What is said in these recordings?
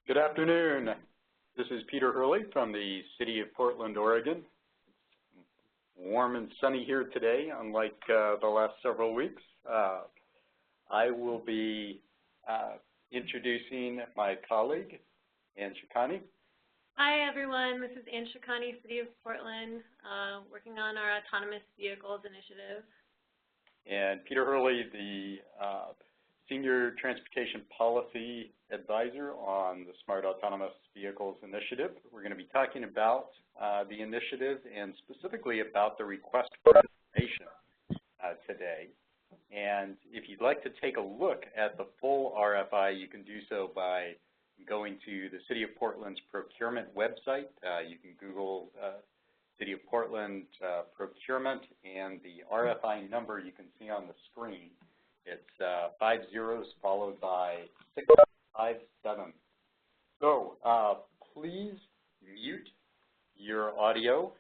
Good afternoon. This is Peter Hurley from the City of Portland, Oregon. It's warm and sunny here today, unlike the last several weeks. I will be introducing my colleague, Ann Shikani. Hi, everyone. This is Ann Shikani, City of Portland, working on our Autonomous Vehicles Initiative. And Peter Hurley, the Senior Transportation Policy Advisor on the Smart Autonomous Vehicles Initiative. We're going to be talking about the initiative and specifically about the request for information today. And if you'd like to take a look at the full RFI, you can do so by going to the City of Portland's procurement website. You can Google City of Portland procurement, and the RFI number you can see on the screen. It's 5 zeros followed by 657. So please mute your audio,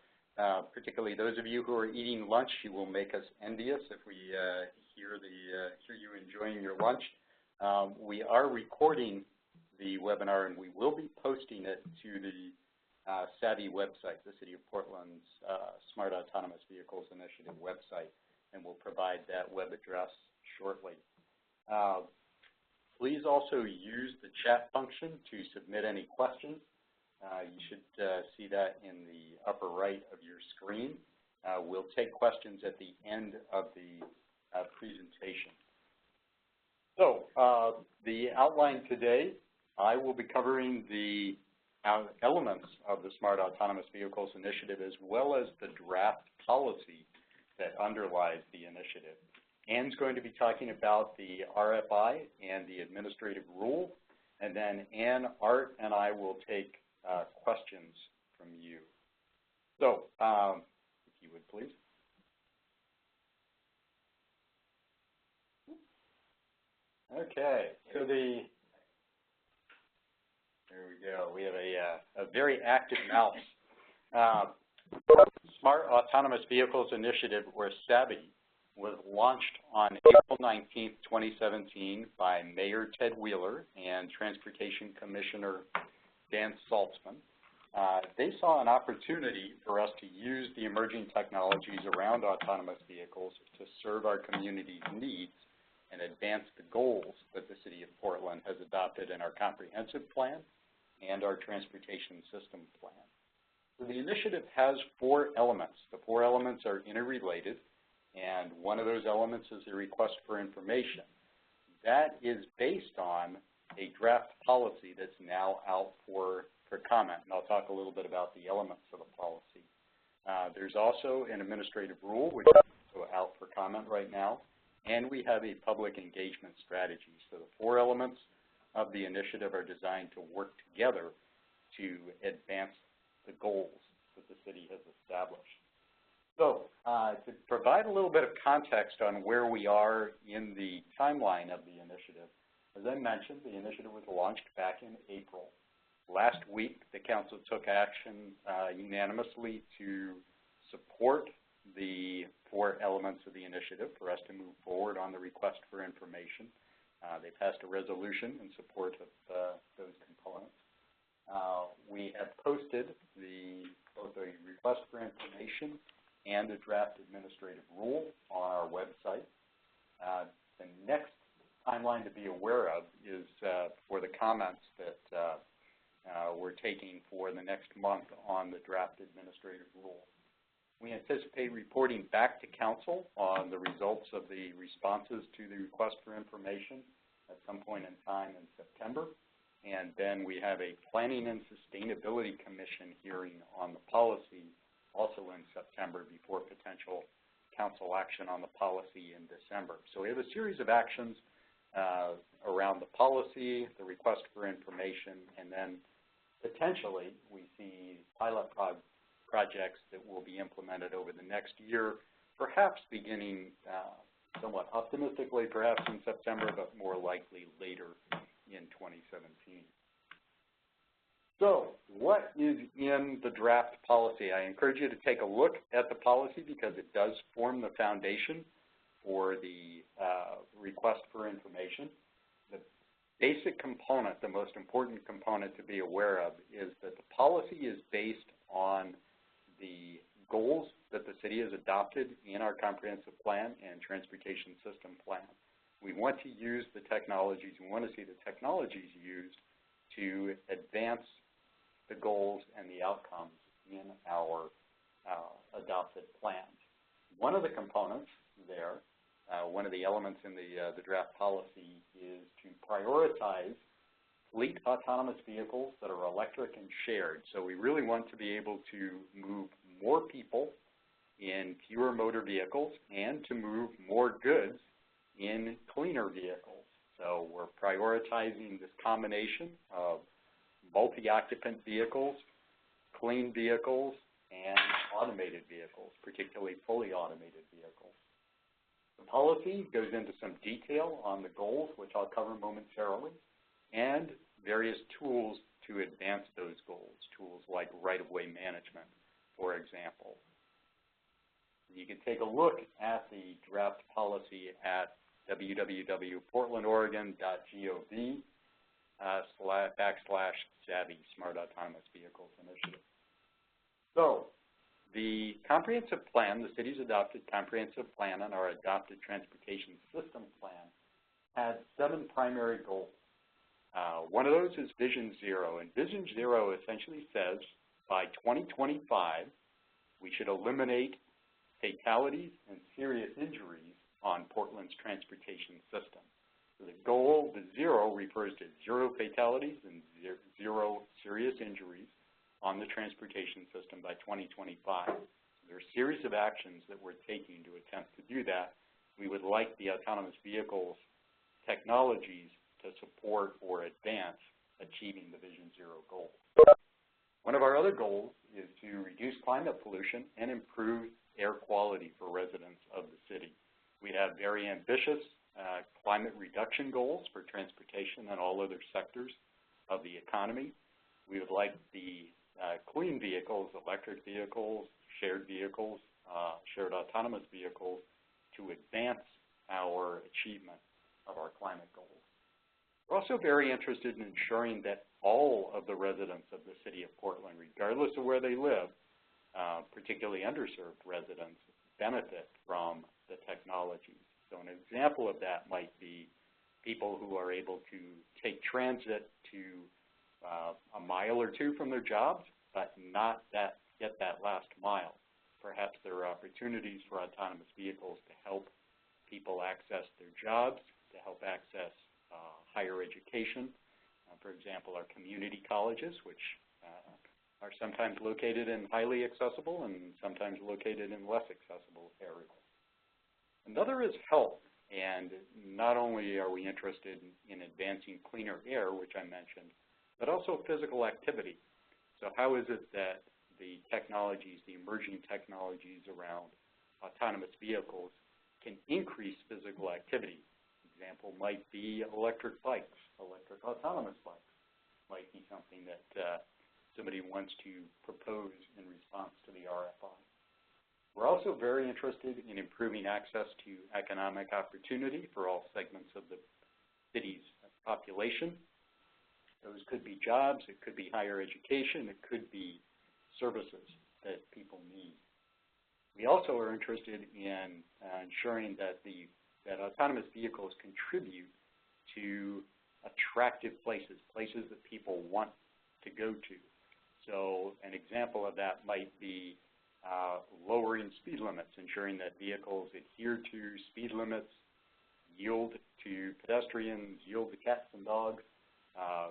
particularly those of you who are eating lunch. You will make us envious if we hear you enjoying your lunch. We are recording the webinar, and we will be posting it to the SAVI website, the City of Portland's Smart Autonomous Vehicles Initiative website, and we'll provide that web address shortly. Please also use the chat function to submit any questions. You should see that in the upper right of your screen. We'll take questions at the end of the presentation. So the outline today, I will be covering the elements of the Smart Autonomous Vehicles Initiative as well as the draft policy that underlies the initiative. Ann's going to be talking about the RFI and the administrative rule, and then Ann, Art, and I will take questions from you. So, if you would please. Okay, so there we go. We have a very active mouse. Smart Autonomous Vehicles Initiative, or SAVI, was launched on April 19, 2017 by Mayor Ted Wheeler and Transportation Commissioner Dan Saltzman. They saw an opportunity for us to use the emerging technologies around autonomous vehicles to serve our community's needs and advance the goals that the City of Portland has adopted in our comprehensive plan and our transportation system plan. So the initiative has 4 elements. The 4 elements are interrelated, and one of those elements is a request for information. That is based on a draft policy that's now out for comment, and I'll talk a little bit about the elements of the policy. There's also an administrative rule, which is also out for comment right now, and we have a public engagement strategy. So the 4 elements of the initiative are designed to work together to advance the goals that the city has established. So to provide a little bit of context on where we are in the timeline of the initiative, as I mentioned, the initiative was launched back in April. Last week, the council took action unanimously to support the 4 elements of the initiative for us to move forward on the request for information. They passed a resolution in support of those components. We have posted both a request for information and a draft administrative rule on our website. The next timeline to be aware of is for the comments that we're taking for the next month on the draft administrative rule. We anticipate reporting back to Council on the results of the responses to the request for information at some point in time in September. And then we have a Planning and Sustainability Commission hearing on the policy also in September before potential Council action on the policy in December. So we have a series of actions around the policy, the request for information, and then potentially we see pilot projects that will be implemented over the next year, perhaps beginning somewhat optimistically, perhaps in September, but more likely later in 2017. So what is in the draft policy? I encourage you to take a look at the policy because it does form the foundation for the request for information. The basic component, the most important component to be aware of, is that the policy is based on the goals that the city has adopted in our comprehensive plan and transportation system plan. We want to use the technologies, we want to see the technologies used to advance the goals and the outcomes in our adopted plans. One of the components there, one of the elements in the draft policy is to prioritize fleet autonomous vehicles that are electric and shared. So we really want to be able to move more people in fewer motor vehicles and to move more goods in cleaner vehicles. So we're prioritizing this combination of multi-occupant vehicles, clean vehicles, and automated vehicles, particularly fully automated vehicles. The policy goes into some detail on the goals, which I'll cover momentarily, and various tools to advance those goals, tools like right-of-way management, for example. You can take a look at the draft policy at www.portlandoregon.gov/SAVI, Smart Autonomous Vehicles Initiative. So the comprehensive plan, the city's adopted comprehensive plan and our adopted transportation system plan has 7 primary goals. One of those is Vision Zero, and Vision Zero essentially says by 2025 we should eliminate fatalities and serious injuries on Portland's transportation system. So the goal, the zero, refers to 0 fatalities and 0 serious injuries on the transportation system by 2025. There are a series of actions that we're taking to attempt to do that. We would like the autonomous vehicles technologies to support or advance achieving the Vision Zero goal. One of our other goals is to reduce climate pollution and improve air quality for residents of the city. We have very ambitious climate reduction goals for transportation and all other sectors of the economy. We would like the clean vehicles, electric vehicles, shared vehicles, shared autonomous vehicles to advance our achievement of our climate goals. We're also very interested in ensuring that all of the residents of the city of Portland, regardless of where they live, particularly underserved residents, benefit from the technologies. So an example of that might be people who are able to take transit to a mile or two from their jobs, but not get that last mile. Perhaps there are opportunities for autonomous vehicles to help people access their jobs, to help access higher education. For example, our community colleges, which are sometimes located in highly accessible and sometimes located in less accessible areas. Another is health, and not only are we interested in advancing cleaner air, which I mentioned, but also physical activity. So how is it that the technologies, the emerging technologies around autonomous vehicles can increase physical activity? Example might be electric bikes, electric autonomous bikes might be something that somebody wants to propose in response to the RFI. We're also very interested in improving access to economic opportunity for all segments of the city's population. Those could be jobs, it could be higher education, it could be services that people need. We also are interested in ensuring that that autonomous vehicles contribute to attractive places, places that people want to go to. So an example of that might be lowering speed limits, ensuring that vehicles adhere to speed limits, yield to pedestrians, yield to cats and dogs,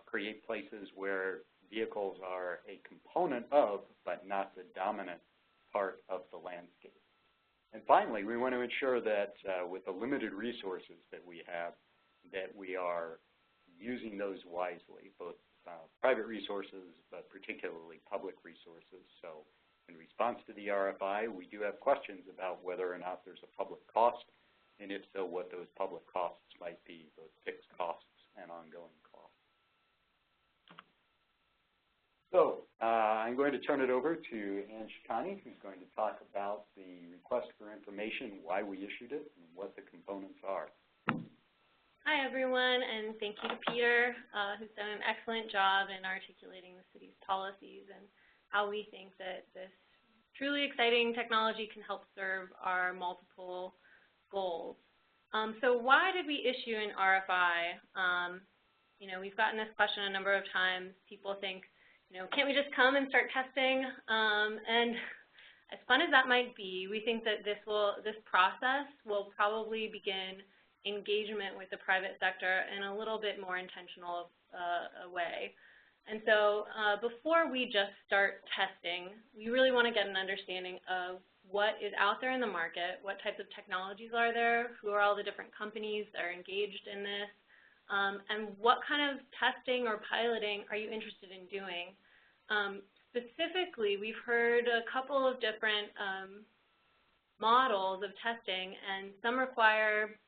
create places where vehicles are a component of, but not the dominant part of the landscape. And finally, we want to ensure that with the limited resources that we have, that we are using those wisely, both private resources, but particularly public resources. So in response to the RFI, we do have questions about whether or not there's a public cost, and if so, what those public costs might be, both fixed costs and ongoing costs. So I'm going to turn it over to Ann Shikani, who's going to talk about the request for information, why we issued it, and what the components are. Hi, everyone, and thank you to Peter, who's done an excellent job in articulating the city's policies and how we think that this truly exciting technology can help serve our multiple goals. So why did we issue an RFI? You know, we've gotten this question a number of times. People think, you know, can't we just come and start testing? And as fun as that might be, we think that this process will probably begin engagement with the private sector in a little bit more intentional way. And so before we just start testing, we really want to get an understanding of what is out there in the market, what types of technologies are there, who are all the different companies that are engaged in this, and what kind of testing or piloting are you interested in doing. Specifically, we've heard a couple of different models of testing, and some require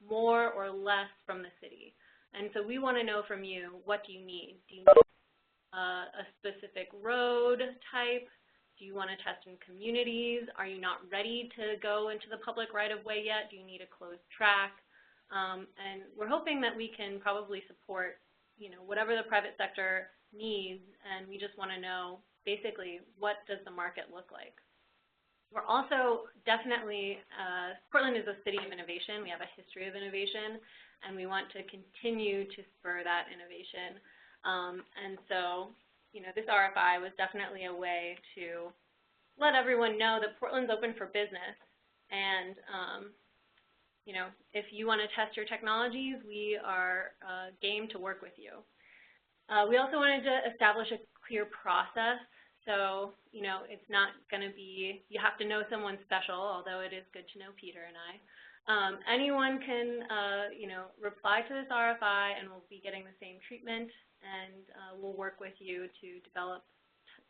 more or less from the city. And so we want to know from you, what do you need? Do you need a specific road type? Do you want to test in communities? Are you not ready to go into the public right-of-way yet? Do you need a closed track? And we're hoping that we can probably support, you know, whatever the private sector needs, and we just want to know, basically, what does the market look like? We're also definitely, Portland is a city of innovation. We have a history of innovation, and we want to continue to spur that innovation. And so, you know, this RFI was definitely a way to let everyone know that Portland's open for business. And, you know, if you want to test your technologies, we are game to work with you. We also wanted to establish a clear process. So, you know, it's not going to be, you have to know someone special, although it is good to know Peter and I. Anyone can, you know, reply to this RFI, and we'll be getting the same treatment, and we'll work with you to develop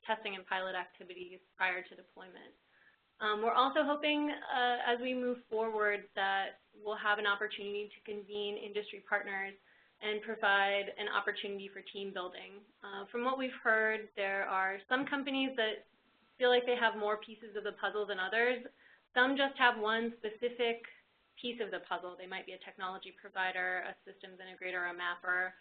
testing and pilot activities prior to deployment. We're also hoping, as we move forward, that we'll have an opportunity to convene industry partners and provide an opportunity for team building. From what we've heard, there are some companies that feel like they have more pieces of the puzzle than others. Some just have one specific piece of the puzzle. They might be a technology provider, a systems integrator, a mapper,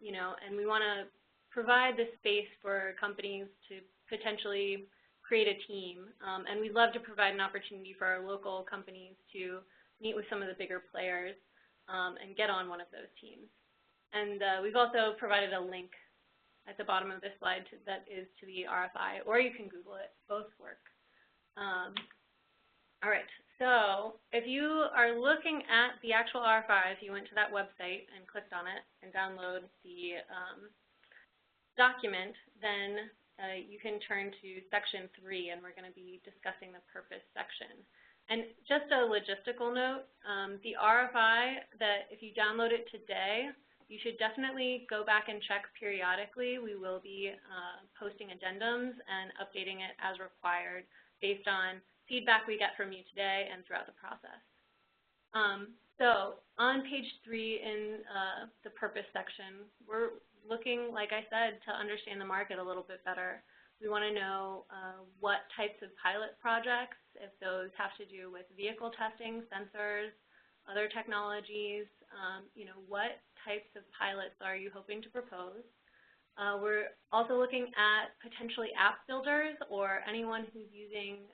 you know, and we want to provide the space for companies to potentially create a team. And we'd love to provide an opportunity for our local companies to meet with some of the bigger players and get on one of those teams. And we've also provided a link at the bottom of this slide that is to the RFI, or you can Google it. Both work. All right, so if you are looking at the actual RFI, if you went to that website and clicked on it and download the document, then you can turn to section 3, and we're going to be discussing the purpose section. And just a logistical note, the RFI, that if you download it today, you should definitely go back and check periodically. We will be posting addendums and updating it as required based on feedback we get from you today and throughout the process. So on page 3 in the purpose section, we're looking, like I said, to understand the market a little bit better. We want to know what types of pilot projects, if those have to do with vehicle testing, sensors, other technologies, you know, what types of pilots are you hoping to propose? We're also looking at potentially app builders or anyone who's using,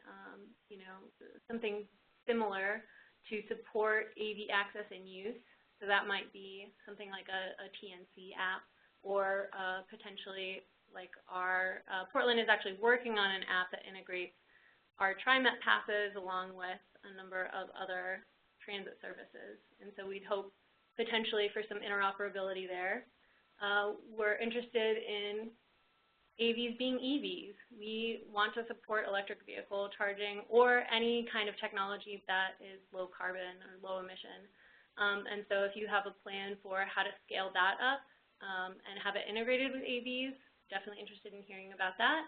you know, something similar to support AV access and use. So that might be something like a TNC app, or potentially like our, Portland is actually working on an app that integrates our TriMet passes along with a number of other transit services. And so we'd hope potentially for some interoperability there. We're interested in AVs being EVs. We want to support electric vehicle charging or any kind of technology that is low carbon or low emission. And so if you have a plan for how to scale that up and have it integrated with AVs, definitely interested in hearing about that.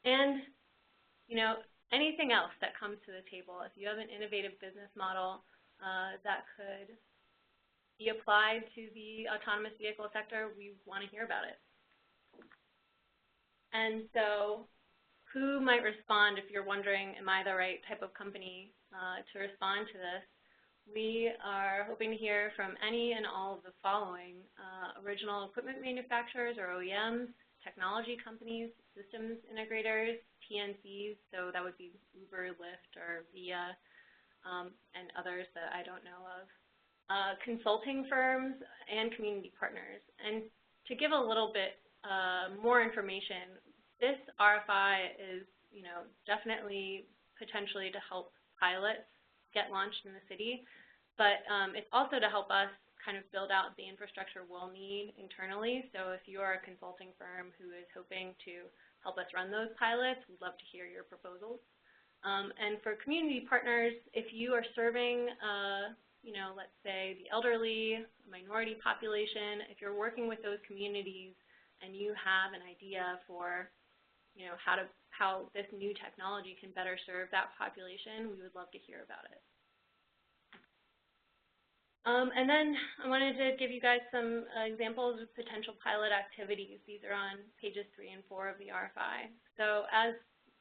And, you know, anything else that comes to the table. If you have an innovative business model that could be applied to the autonomous vehicle sector, we want to hear about it. And so who might respond if you're wondering, am I the right type of company to respond to this? we are hoping to hear from any and all of the following: original equipment manufacturers or OEMs, technology companies, systems integrators, TNCs, so that would be Uber, Lyft, or Via, and others that I don't know of, consulting firms, and community partners. And to give a little bit more information, this RFI is, definitely potentially to help pilots get launched in the city, but it's also to help us kind of build out the infrastructure we'll need internally. So if you are a consulting firm who is hoping to help us run those pilots, we'd love to hear your proposals. And for community partners, if you are serving, let's say the elderly, minority population, if you're working with those communities and you have an idea for, how this new technology can better serve that population, we would love to hear about it. And then I wanted to give you guys some examples of potential pilot activities. These are on pages 3 and 4 of the RFI. So as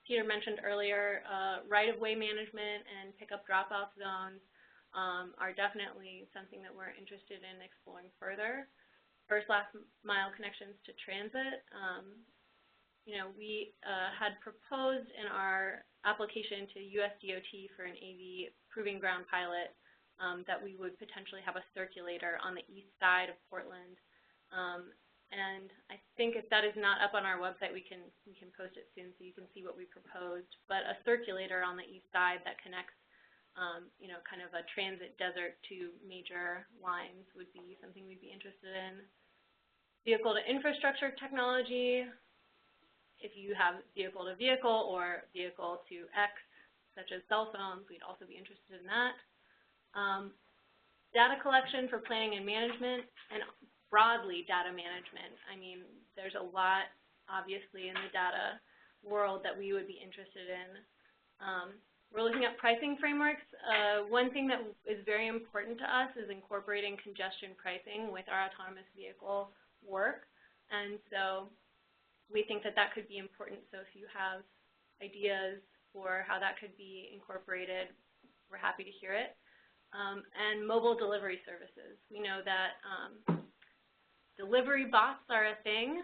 Peter mentioned earlier, right-of-way management and pickup drop-off zones are definitely something that we're interested in exploring further. First last mile connections to transit. We had proposed in our application to USDOT for an AV proving ground pilot that we would potentially have a circulator on the east side of Portland. And I think if that is not up on our website, we can post it soon so you can see what we proposed. But a circulator on the east side that connects, kind of a transit desert to major lines would be something we'd be interested in. Vehicle to infrastructure technology. If you have vehicle to vehicle or vehicle to X, such as cell phones, we'd also be interested in that. Data collection for planning and management, and broadly data management. I mean, there's a lot, obviously, in the data world that we would be interested in. We're looking at pricing frameworks. One thing that is very important to us is incorporating congestion pricing with our autonomous vehicle work. And so we think that that could be important. So if you have ideas for how that could be incorporated, we're happy to hear it. And mobile delivery services. We know that delivery bots are a thing.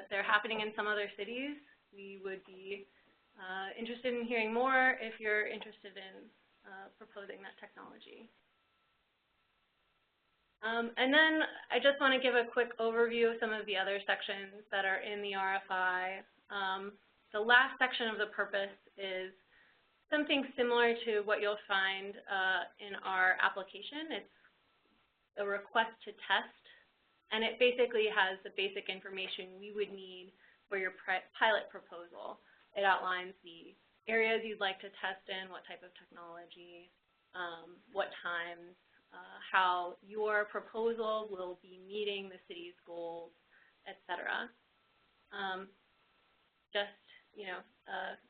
They're happening in some other cities. We would be interested in hearing more if you're interested in proposing that technology. And then I just want to give a quick overview of some of the other sections that are in the RFI. The last section of the purpose is something similar to what you'll find in our application. It's a request to test, and it basically has the basic information we would need for your pilot proposal. It outlines the areas you'd like to test in, what type of technology, what times, how your proposal will be meeting the city's goals, etc.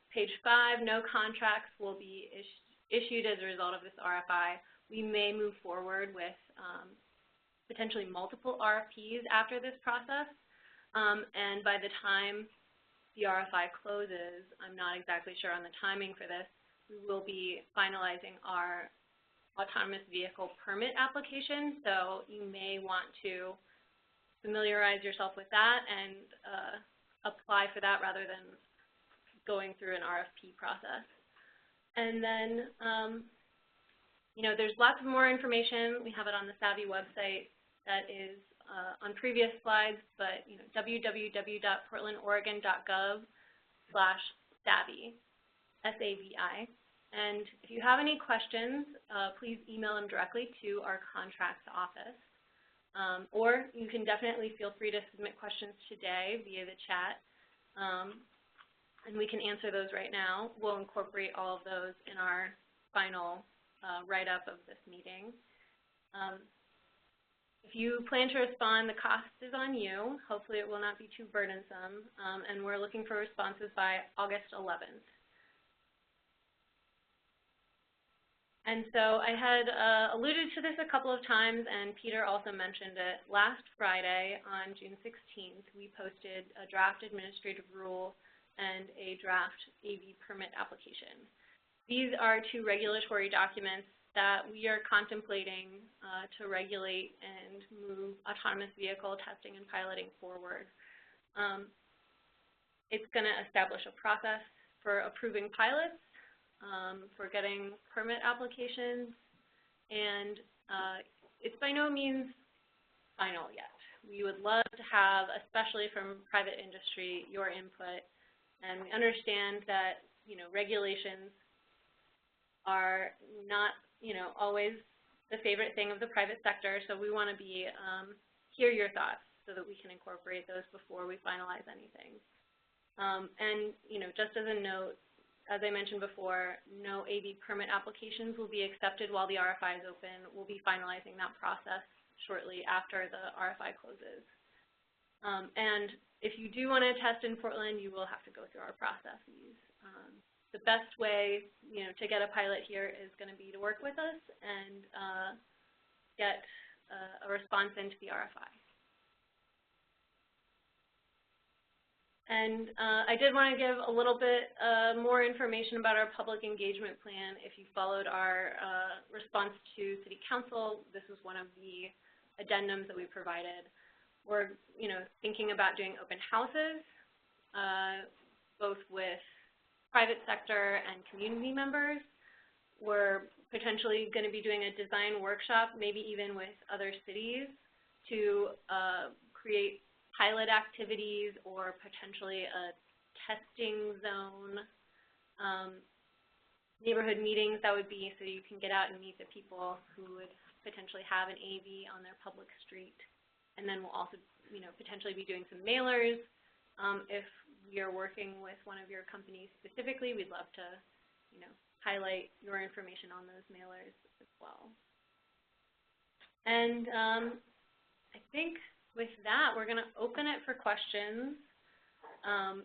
Page 5, no contracts will be issued as a result of this RFI. We may move forward with potentially multiple RFPs after this process, and by the time the RFI closes, I'm not exactly sure on the timing for this, we will be finalizing our autonomous vehicle permit application, so you may want to familiarize yourself with that and apply for that rather than going through an RFP process. And then, there's lots of more information. We have it on the SAVI website that is on previous slides, but www.portlandoregon.gov/SAVI, S-A-V-I. And if you have any questions, please email them directly to our contracts office. Or you can definitely feel free to submit questions today via the chat, and we can answer those right now. We'll incorporate all of those in our final write-up of this meeting. If you plan to respond, the cost is on you. Hopefully it will not be too burdensome, and we're looking for responses by August 11th. And so I had alluded to this a couple of times, and Peter also mentioned it. Last Friday, on June 16th, we posted a draft administrative rule and a draft AV permit application. These are two regulatory documents that we are contemplating to regulate and move autonomous vehicle testing and piloting forward. It's going to establish a process for approving pilots, for getting permit applications, and it's by no means final yet. We would love to have, especially from private industry, your input, and we understand that, regulations are not, always the favorite thing of the private sector, so we want to hear your thoughts so that we can incorporate those before we finalize anything. And, just as a note, as I mentioned before, no AV permit applications will be accepted while the RFI is open. We'll be finalizing that process shortly after the RFI closes. And if you do want to test in Portland, you will have to go through our processes. The best way, to get a pilot here is going to be to work with us and get a response into the RFI. And I did want to give a little bit more information about our public engagement plan. If you followed our response to City Council, this was one of the addendums that we provided. We're, thinking about doing open houses, both with private sector and community members. We're potentially going to be doing a design workshop, maybe even with other cities, to create pilot activities or potentially a testing zone. Neighborhood meetings, that would be so you can get out and meet the people who would potentially have an AV on their public street. And then we'll also, potentially be doing some mailers. If we are working with one of your companies specifically, we'd love to, highlight your information on those mailers as well. And I think with that, we're going to open it for questions.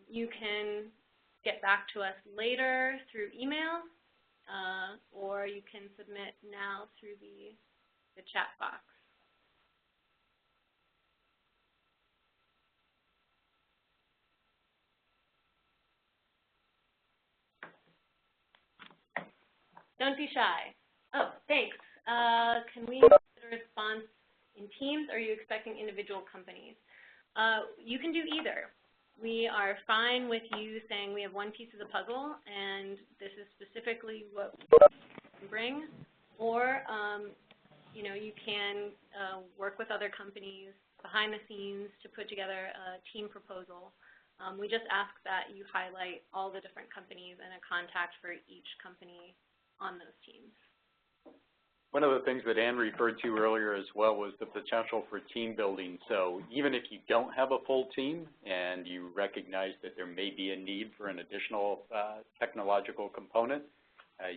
You can get back to us later through email, or you can submit now through the chat box. Don't be shy. Oh, thanks. Can we get a response in teams, or are you expecting individual companies? You can do either. We are fine with you saying we have one piece of the puzzle, and this is specifically what we can bring, or you can work with other companies behind the scenes to put together a team proposal. We just ask that you highlight all the different companies and a contact for each company on those teams. One of the things that Ann referred to earlier as well was the potential for team building. So even if you don't have a full team and you recognize that there may be a need for an additional technological component,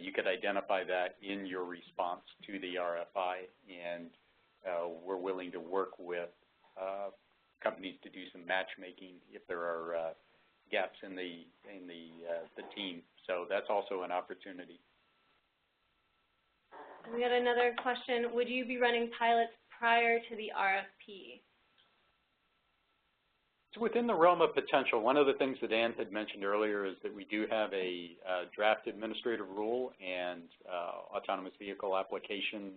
you could identify that in your response to the RFI, and we're willing to work with companies to do some matchmaking if there are gaps in the team. So that's also an opportunity. We got another question. Would you be running pilots prior to the RFP? It's within the realm of potential. One of the things that Ann had mentioned earlier is that we do have a draft administrative rule and autonomous vehicle application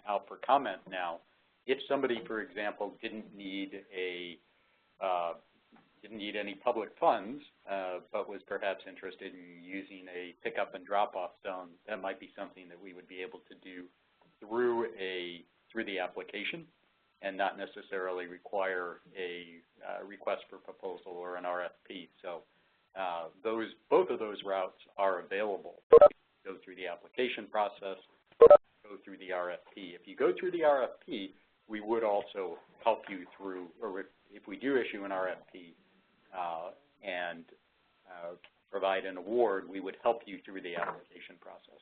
out for comment now. If somebody, for example, didn't need any public funds, but was perhaps interested in using a pickup and drop-off zone, that might be something that we would be able to do through the application, and not necessarily require a request for proposal or an RFP. So both of those routes are available. Go through the application process, go through the RFP. If you go through the RFP, we would also help you through, or if we do issue an RFP and provide an award, we would help you through the application process.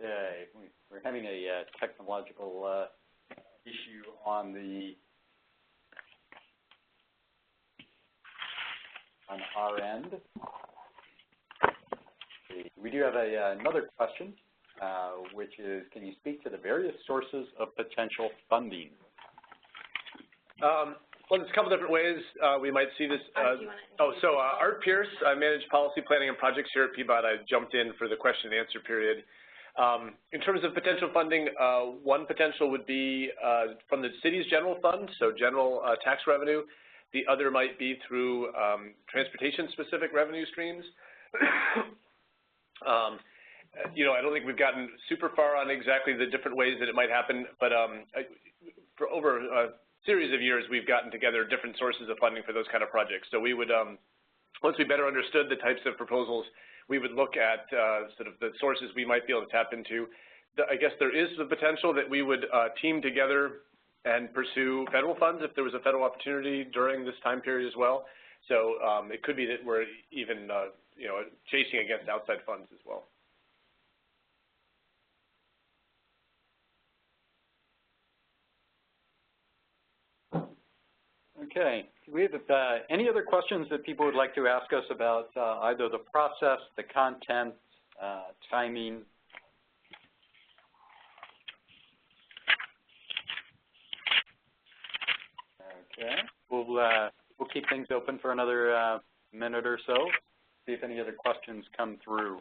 Okay, we're having a technological issue on our end. We do have another question, which is, can you speak to the various sources of potential funding? Well, there's a couple different ways we might see this. Art Pierce, I manage policy planning and projects here at Peabody. I jumped in for the question and answer period. In terms of potential funding, one potential would be from the city's general fund, so general tax revenue. The other might be through transportation-specific revenue streams. You know, I don't think we've gotten super far on exactly the different ways that it might happen, but for over a series of years, we've gotten together different sources of funding for those kind of projects. So we would, once we better understood the types of proposals, we would look at sort of the sources we might be able to tap into. I guess there is the potential that we would team together and pursue federal funds if there was a federal opportunity during this time period as well. So it could be that we're even, you know, chasing against outside funds as well. Okay. Do we have any other questions that people would like to ask us about either the process, the content, timing? Okay. We'll keep things open for another minute or so. See if any other questions come through.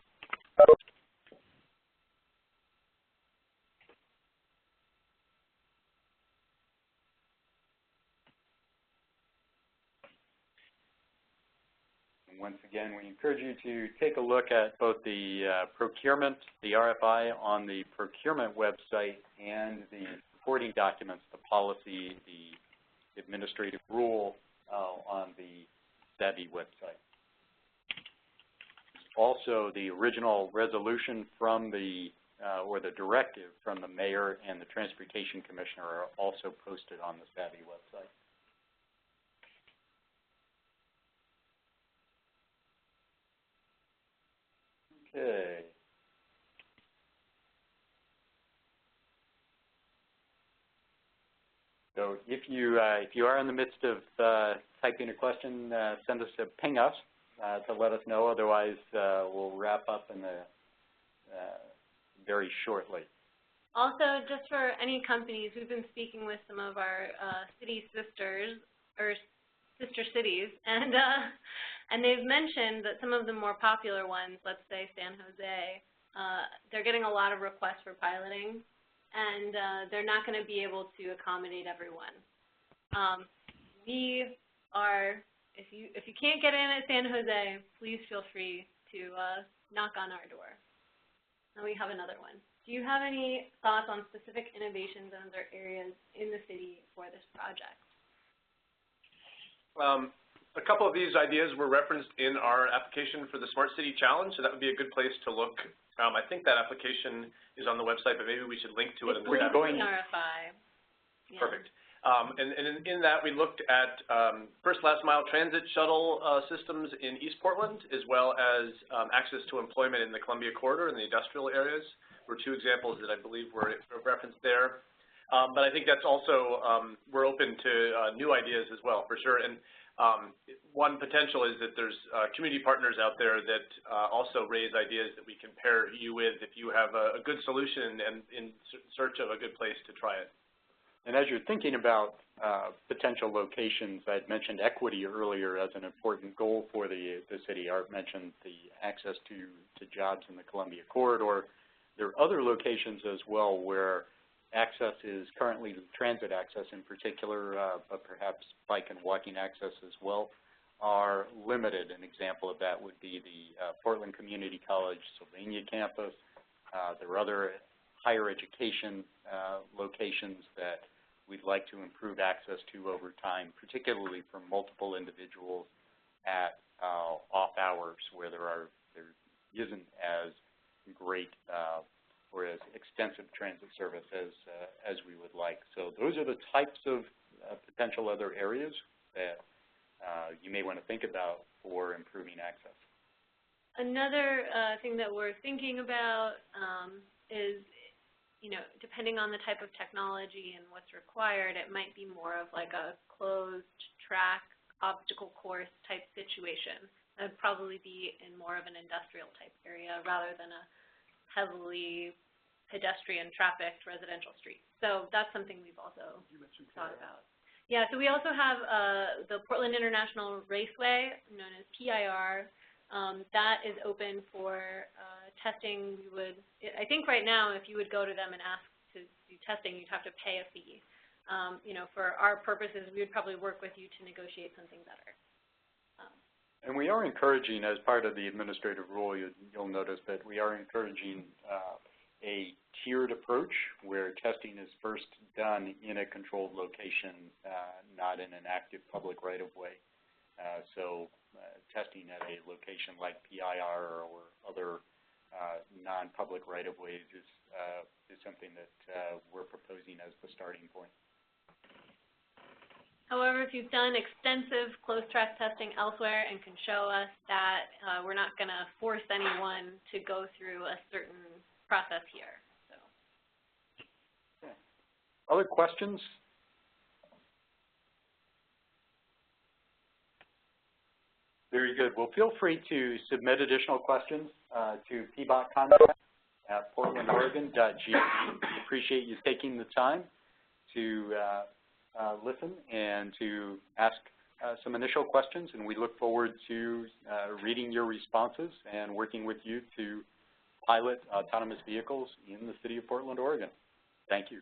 Once again, we encourage you to take a look at both the procurement, the RFI on the procurement website, and the supporting documents, the policy, the administrative rule on the SAVI website. Also, the original resolution from the, or the directive from the mayor and the transportation commissioner are also posted on the SAVI website. Okay. So if you are in the midst of typing a question, ping us to let us know. Otherwise, we'll wrap up in very shortly. Also, just for any companies, we've been speaking with some of our city sisters or sister cities, and they've mentioned that some of the more popular ones, let's say San Jose, they're getting a lot of requests for piloting, and they're not going to be able to accommodate everyone. We are, if you can't get in at San Jose, please feel free to knock on our door. And we have another one. Do you have any thoughts on specific innovations in other areas in the city for this project? A couple of these ideas were referenced in our application for the Smart City Challenge, so that would be a good place to look. I think that application is on the website, but maybe we should link to it. It's linked in RFI. Yeah. Perfect. And in that, we looked at first last mile transit shuttle systems in East Portland, as well as access to employment in the Columbia Corridor and the industrial areas were two examples that I believe were referenced there. But I think that's also, we're open to new ideas as well, for sure. And one potential is that there's community partners out there that also raise ideas that we can pair you with if you have a good solution and in search of a good place to try it. And as you're thinking about potential locations, I'd mentioned equity earlier as an important goal for the city. Art mentioned the access to jobs in the Columbia Corridor. There are other locations as well where access is currently transit access in particular, but perhaps bike and walking access as well, are limited. An example of that would be the Portland Community College Sylvania campus. There are other higher education locations that we'd like to improve access to over time, particularly for multiple individuals at off hours where there isn't as great or as extensive transit service as we would like. So those are the types of potential other areas that you may want to think about for improving access. Another thing that we're thinking about is, you know, depending on the type of technology and what's required, it might be more of like a closed track obstacle course type situation. That would probably be in more of an industrial type area rather than a heavily pedestrian trafficked residential street. So that's something we've also thought about. Yeah, so we also have the Portland International Raceway, known as PIR. That is open for testing. I think right now, if you would go to them and ask to do testing, you'd have to pay a fee. You know, for our purposes, we would probably work with you to negotiate something better. And we are encouraging, as part of the administrative rule, you'll notice that we are encouraging a tiered approach where testing is first done in a controlled location, not in an active public right-of-way. So testing at a location like PIR or other non-public right-of-ways is something that we're proposing as the starting point. However, if you've done extensive closed-track testing elsewhere and can show us that, we're not going to force anyone to go through a certain process here. So. Okay. Other questions? Very good. Well, feel free to submit additional questions to pbotcontact@portlandoregon.gov. We appreciate you taking the time to listen and to ask some initial questions, and we look forward to reading your responses and working with you to pilot autonomous vehicles in the city of Portland, Oregon. Thank you.